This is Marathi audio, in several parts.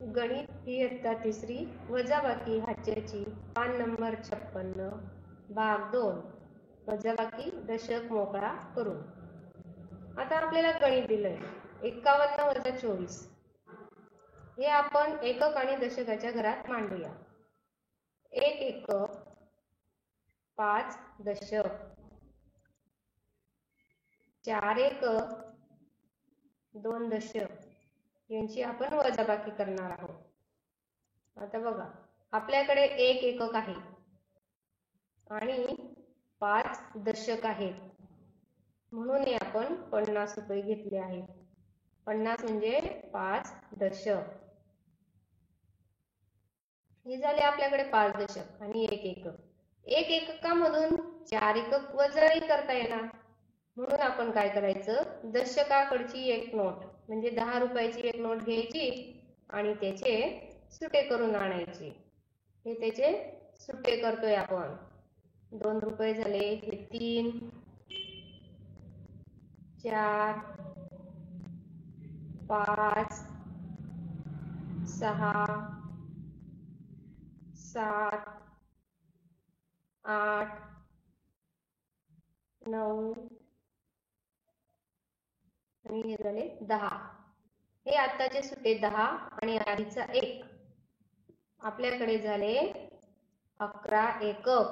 गणित इयत्ता तिसरी वजाबाकी हाच्याची पान नंबर 56 भाग 2 वजाबाकी दशक मोकळा करून. आता आपल्याला गणित दिलंय 51 वजा 24. हे आपण एकक आणि दशकाच्या घरात मांडूया. 1 एकक 5 दशक, 4 एकक 2 दशक यांची आपण वजाबाकी करणार आहोत. आता बघा, आपल्याकडे 1 एकक आहे आणि 5 दशक आहेत, म्हणून हे आपण 50 रुपये घेतले आहेत. 50 म्हणजे 5 दशक. हे झाले आपल्याकडे 5 दशक आणि 1 एकक. 1 एककामधून 4 एकक वजाही करता येणार, म्हणून आपण काय करायचं, दशकाकडची एक नोट म्हणजे 10 रुपयाची एक नोट घ्यायची आणि त्याचे सुटे करून आणायचे. हे त्याचे सुटे करतोय आपण. 2 रुपये झाले, हे 3, 4, 5, 6, 7, 8, 9 आणि हे झाले 10. हे आताचे सुटे 10 आणि आधीचा 1. आपल्याकडे झाले 11 एकक.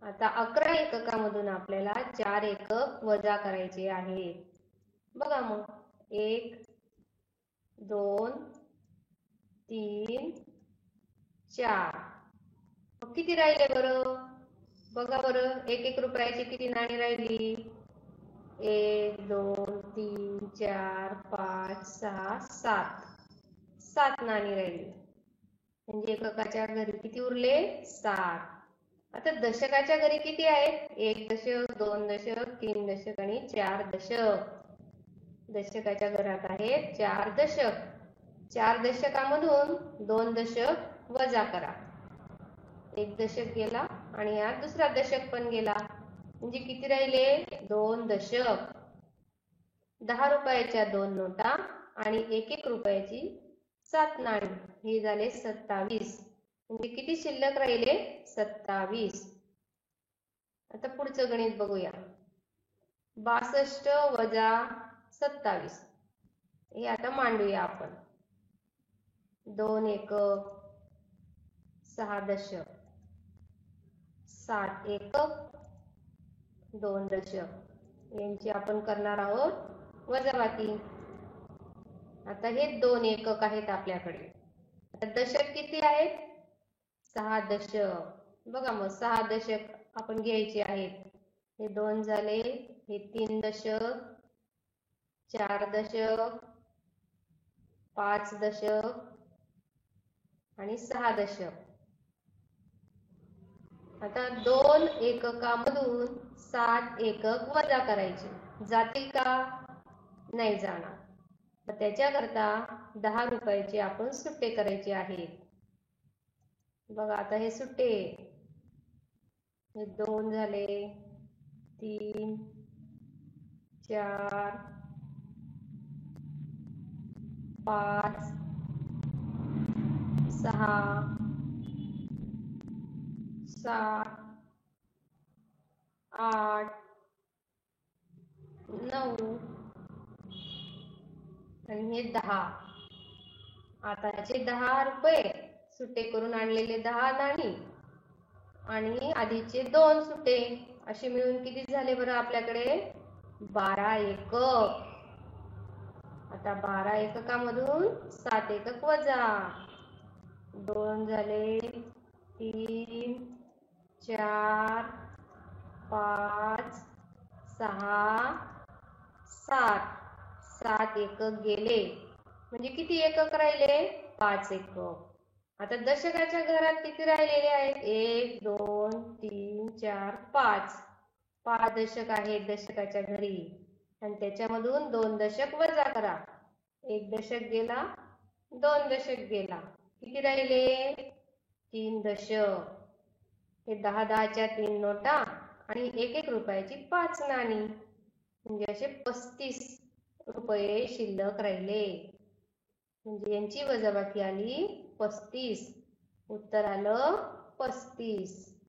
आता 11 एककामधून आपल्याला 4 एकक वजा करायचे आहेत. बघा मग, 1, 2, 3, 4. किती राहिले बरं? बघा बरं, 1 रुपयाची किती नाणी राहिली? 1, 2, 3, 4, 5, 6, 7. 7 नाणी राहिली. म्हणजे एककाच्या घरी किती उरले? 7. आता दशकाच्या घरी किती आहेत? 1 दशक, 2 दशक, 3 दशक आणि 4 दशक. दशकाच्या घरात आहेत 4 दशक. 4 दशकामधून 2 दशक वजा करा. 1 दशक गेला आणि हा दुसरा दशक पण गेला, म्हणजे किती राहिले? 2 दशक. 10 रुपयाच्या 2 नोटा आणि 1 रुपयाची 7 नाणी, हे झाले 27. म्हणजे किती शिल्लक राहिले? 27. आता पुढचं गणित बघूया. 62 वजा 27. हे आता मांडूया आपण. 2 एकक 6 दशक, 7 एकक 2 दशक यांची आपण करणार आहोत वजाबाकी. आता हे 2 एकक आहेत आपल्याकडे. आता दशक किती आहेत? 6 दशक. बघा मग, 6 दशक आपण घ्यायचे आहेत. हे 2 झाले, हे 3 दशक, 4 दशक, 5 दशक आणि 6 दशक. आता 2 एककामधून 7 एकक वजा करायचे. जातील का? नाही जाणार. त्याच्याकरता 10 रुपयाचे आपण सुट्टे करायचे आहेत. बघा, आता हे सुट्टे, हे 2 झाले, 3, 4, 5, 6, 7, 8, 9 आणि हे 10. आता याचे 10 रुपये सुट्टे करून आणलेले 10 नाणी आणि आधीचे 2 सुट्टे असे मिळून किती झाले बरं आपल्याकडे? 12 एकक. आता 12 एककामधून 7 एकक वजा. 2 झाले, 3, 4, 5, 6, 7. 7 एकक गेले, म्हणजे किती एकक राहिले? 5 एकक. आता दशकाच्या घरात किती राहिलेले आहेत? 1, 2, 3, 4, 5. 5 दशक आहेत दशकाच्या घरी आणि त्याच्यामधून 2 दशक वजा करा. 1 दशक गेला, 2 दशक गेला, किती राहिले? 3 दशक. हे 10-10च्या 3 नोटा आणि 1 रुपयाची 5 नाणी, म्हणजे असे 35 रुपये शिल्लक राहिले. म्हणजे यांची वजाबाकी आली 35. उत्तर आलं 35.